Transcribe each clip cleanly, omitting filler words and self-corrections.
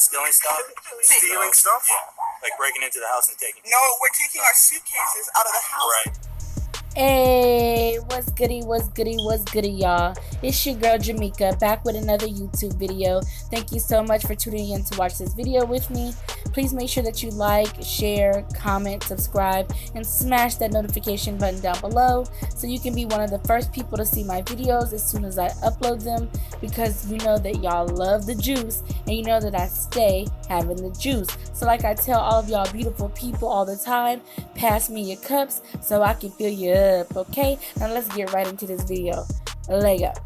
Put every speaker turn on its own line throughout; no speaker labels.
Stealing stuff?
Stealing stuff?
Yeah. Like breaking into the house and taking
No, we're taking our suitcases out of the house.
Right.
Hey, what's goody, y'all? It's your girl Jamaica, back with another YouTube video. Thank you so much for tuning in to watch this video with me. Please make sure that you like, share, comment, subscribe, and smash that notification button down below so you can be one of the first people to see my videos as soon as I upload them, because you know that y'all love the juice and you know that I stay having the juice. So like I tell all of y'all beautiful people all the time, pass me your cups so I can fill you up, okay? Now let's get right into this video. Leg up.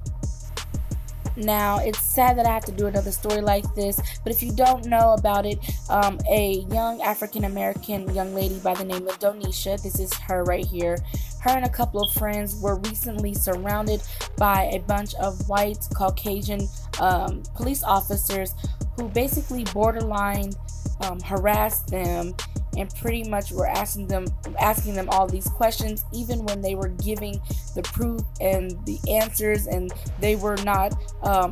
Now, it's sad that I have to do another story like this, but if you don't know about it, a young African-American young lady by the name of Donisha, this is her right here, her and a couple of friends were recently surrounded by a bunch of white Caucasian police officers who basically borderline harassed them and pretty much were asking them all these questions, even when they were giving the proof and the answers, and they were not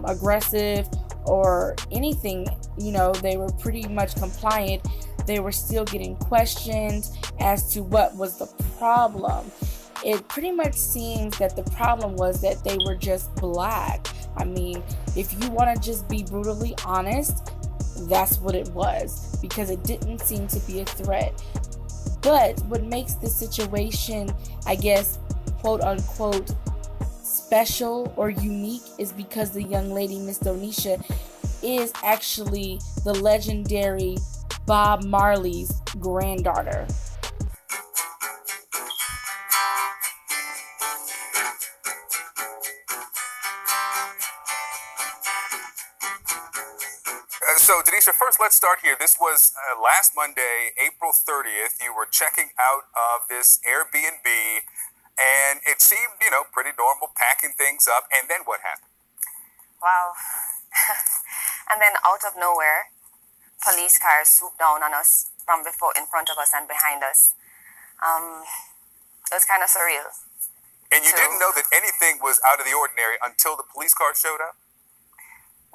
aggressive or anything. You know, they were pretty much compliant. They were still getting questioned as to what was the problem. It pretty much seems that the problem was that they were just black. I mean, if you want to just be brutally honest, that's what it was, because it didn't seem to be a threat. But what makes the situation, I guess, quote unquote, special or unique is because the young lady, Miss Donisha, is actually the legendary Bob Marley's granddaughter.
So, Donisha, first let's start here. This was last Monday, April 30th. You were checking out of this Airbnb, and it seemed, pretty normal, packing things up. And then what happened?
Wow. And then out of nowhere, police cars swooped down on us from before, in front of us and behind us. It was kind of surreal.
And you didn't know that anything was out of the ordinary until the police car showed up?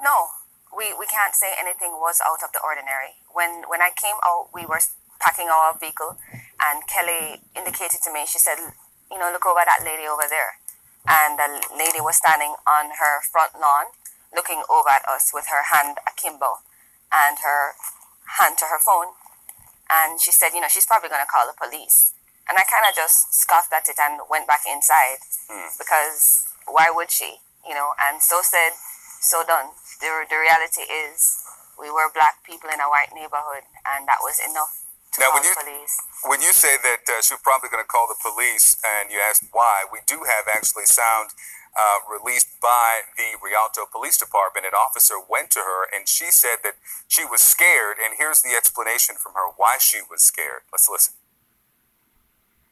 No. We can't say anything was out of the ordinary. When I came out, we were packing our vehicle, and Kelly indicated to me, she said, look over that lady over there. And the lady was standing on her front lawn, looking over at us with her hand akimbo and her hand to her phone. And she said, she's probably going to call the police. And I kind of just scoffed at it and went back inside, because why would she? And so said, so done. The reality is, we were black people in a white neighborhood, and that was enough to call the police.
When you say that she was probably going to call the police, and you asked why, we do have actually sound released by the Rialto Police Department. An officer went to her, and she said that she was scared, and here's the explanation from her why she was scared. Let's listen.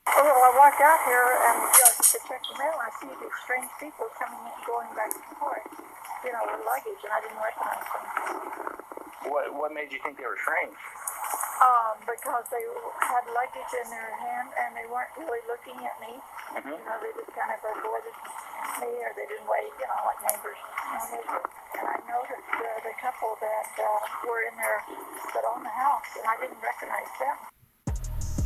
Well, I walked out here and to check the mail, and I see these strange people coming in, going back and forth, with luggage, and I didn't recognize them.
What made you think they were strange?
Because they had luggage in their hand, and they weren't really looking at me.
Mm-hmm.
They just kind of avoided me, or they didn't wave, like neighbors. And I noticed the couple that were in there that owned the house, and I didn't recognize them.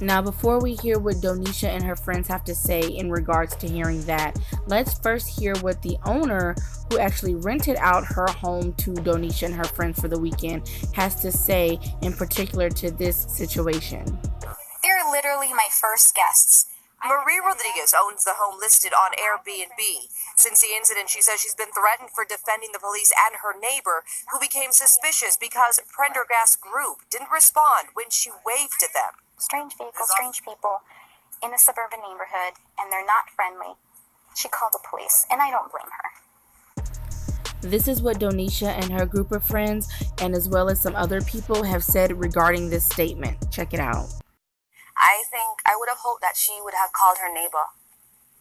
Now, before we hear what Donisha and her friends have to say in regards to hearing that, let's first hear what the owner, who actually rented out her home to Donisha and her friends for the weekend, has to say in particular to this situation.
They're literally my first guests. Marie Rodriguez owns the home listed on Airbnb. Since the incident, she says she's been threatened for defending the police and her neighbor, who became suspicious because Prendergast group didn't respond when she waved at them.
Strange vehicle, strange people in a suburban neighborhood, and they're not friendly. She called the police, and I don't blame her.
This is what Donisha and her group of friends, and as well as some other people, have said regarding this statement. Check it out.
I think I would have hoped that she would have called her neighbor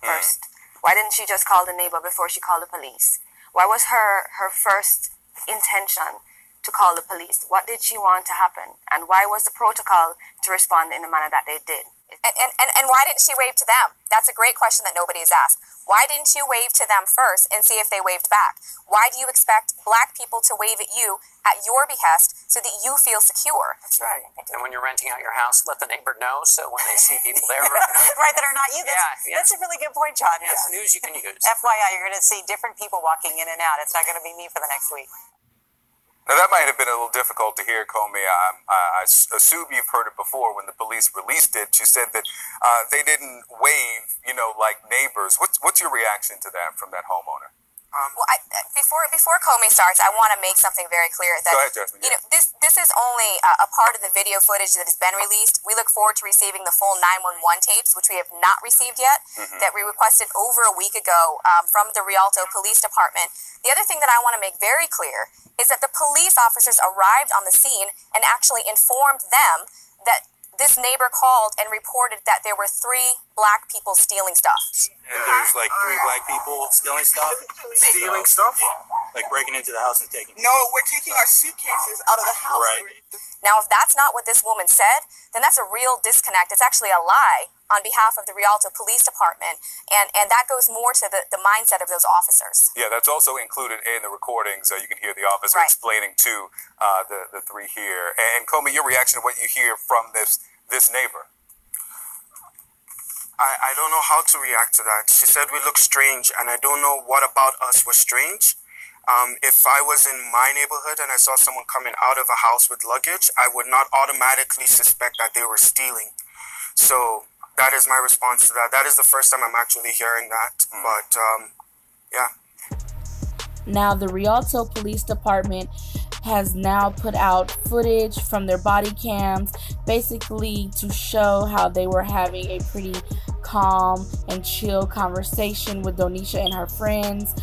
first. Why didn't she just call the neighbor before she called the police? Why was her first intention to call the police? What did she want to happen? And why was the protocol to respond in the manner that they did?
And why didn't she wave to them?
That's a great question that nobody has asked. Why didn't you wave to them first and see if they waved back? Why do you expect black people to wave at you at your behest so that you feel secure?
That's right. And when you're renting out your house, let the neighbor know so when they see people there,
Right, that are not you.
Yeah.
That's a really good point, John.
That's news you can use.
FYI, you're going to see different people walking in and out. It's not going to be me for the next week.
Now, that might have been a little difficult to hear, Comey. I assume you've heard it before. When the police released it, you said that they didn't wave, like neighbors. What's your reaction to that from that homeowner?
Well, before Comey starts, I want to make something very clear that
Go ahead, Jasmine.
this is only a part of the video footage that has been released. We look forward to receiving the full 911 tapes, which we have not received yet, that we requested over a week ago from the Rialto Police Department. The other thing that I want to make very clear is that the police officers arrived on the scene and actually informed them that this neighbor called and reported that there were 3 black people stealing stuff.
And there's like 3 black people stealing stuff.
Stealing stuff?
Yeah, like breaking into the house and taking.
No, we're taking our suitcases out of the house.
Right.
Now, if that's not what this woman said, then that's a real disconnect. It's actually a lie on behalf of the Rialto Police Department, and that goes more to the mindset of those officers.
Yeah, that's also included in the recording, so you can hear the officer
Right.
explaining to the 3 here. And Comey, your reaction to what you hear from this neighbor?
I don't know how to react to that. She said we look strange, and I don't know what about us was strange. If I was in my neighborhood and I saw someone coming out of a house with luggage, I would not automatically suspect that they were stealing. So that is my response to that. That is the first time I'm actually hearing that. But yeah.
Now, the Rialto Police Department has now put out footage from their body cams, basically to show how they were having a pretty calm and chill conversation with Donisha and her friends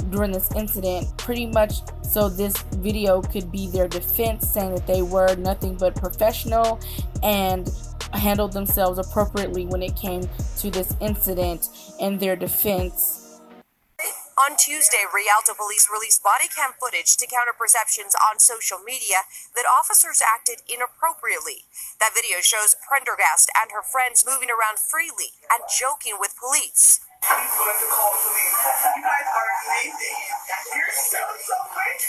during this incident, pretty much so this video could be their defense, saying that they were nothing but professional and handled themselves appropriately when it came to this incident. In their defense,
On Tuesday, Rialto police released body cam footage to counter perceptions on social media that officers acted inappropriately. That video shows Prendergast and her friends moving around freely and joking with police.
I'm going to call police. You guys are amazing. You're so great.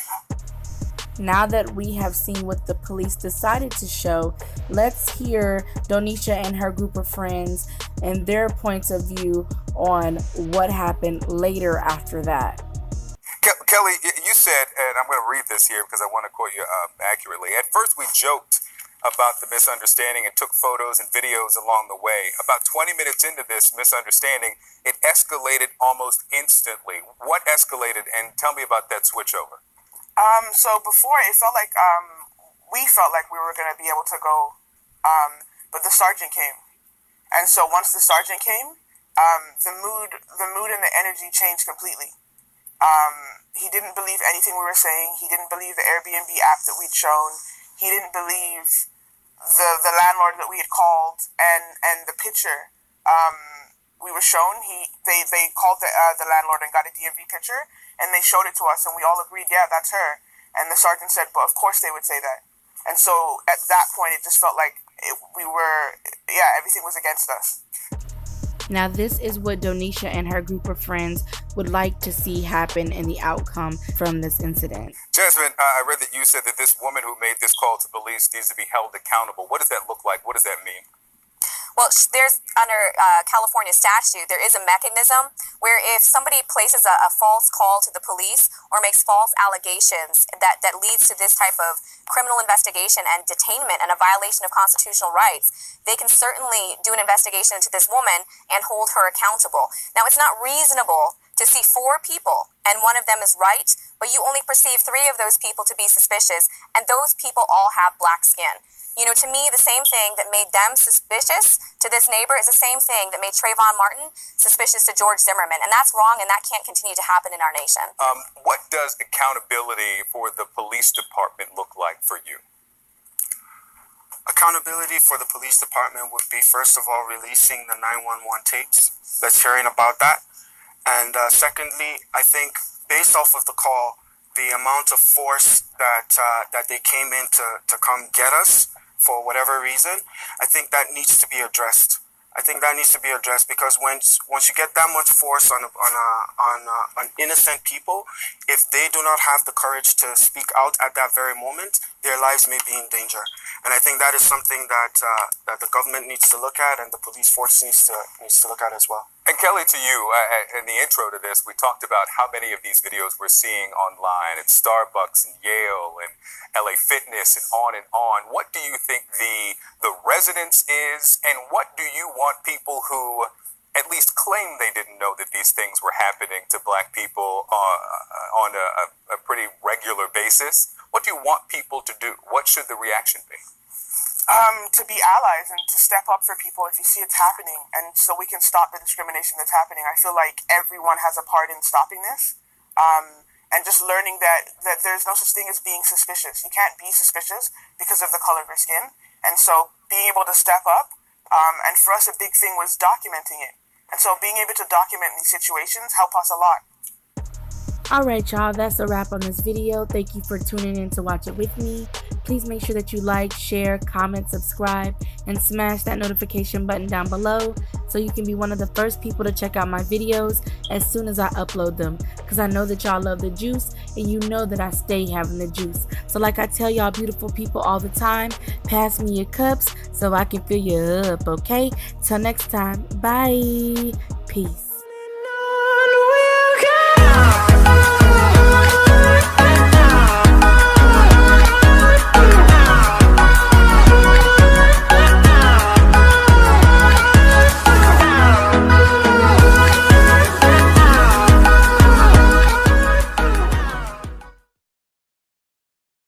now that we have seen what the police decided to show, let's hear Donisha and her group of friends and their points of view on what happened later after that.
Kelly, you said, and I'm going to read this here because I want to quote you accurately. At first, we joked about the misunderstanding and took photos and videos along the way. About 20 minutes into this misunderstanding, it escalated almost instantly. What escalated? And tell me about that switchover.
So before it felt like we felt like we were gonna be able to go, but the sergeant came, and so once the sergeant came, the mood and the energy changed completely. He didn't believe anything we were saying. He didn't believe the Airbnb app that we'd shown. He didn't believe the landlord that we had called, and the picture we were shown. They called the landlord and got a DMV picture, and they showed it to us, and we all agreed, yeah, that's her. And the sergeant said, but of course they would say that. And so at that point, it just felt like everything was against us.
Now, this is what Donisha and her group of friends would like to see happen in the outcome from this incident.
Jasmine, I read that you said that this woman who made this call to police needs to be held accountable. What does that look like? What does that mean?
Well, there's under California statute, there is a mechanism where if somebody places a false call to the police or makes false allegations that leads to this type of criminal investigation and detainment and a violation of constitutional rights, they can certainly do an investigation into this woman and hold her accountable. Now, it's not reasonable to see 4 people and one of them is right, but you only perceive 3 of those people to be suspicious, and those people all have black skin. You know, to me, the same thing that made them suspicious to this neighbor is the same thing that made Trayvon Martin suspicious to George Zimmerman. And that's wrong, and that can't continue to happen in our nation.
What does accountability for the police department look like for you?
Accountability for the police department would be, first of all, releasing the 911 tapes. Let's hearing about that. And secondly, I think based off of the call, the amount of force that they came in to come get us, for whatever reason, I think that needs to be addressed.
I think that needs to be addressed, because once you get that much force on innocent people, if they do not have the courage to speak out at that very moment, their lives may be in danger. And I think that is something that that the government needs to look at, and the police force needs to look at as well.
And Kelly, to you, in the intro to this, we talked about how many of these videos we're seeing online at Starbucks and Yale and LA Fitness and on and on. What do you think the resonance is, and what do you want people who at least claim they didn't know that these things were happening to black people on a pretty regular basis? What do you want people to do? What should the reaction be?
To be allies and to step up for people if you see it's happening, and so we can stop the discrimination that's happening. I feel like everyone has a part in stopping this, and just learning that there's no such thing as being suspicious. You can't be suspicious because of the color of your skin, and so being able to step up, and for us a big thing was documenting it, and so being able to document these situations help us a lot.
Alright y'all, that's a wrap on this video. Thank you for tuning in to watch it with me. Please make sure that you like, share, comment, subscribe, and smash that notification button down below so you can be one of the first people to check out my videos as soon as I upload them, because I know that y'all love the juice, and you know that I stay having the juice. So like I tell y'all beautiful people all the time, pass me your cups so I can fill you up, okay? Till next time, bye. Peace.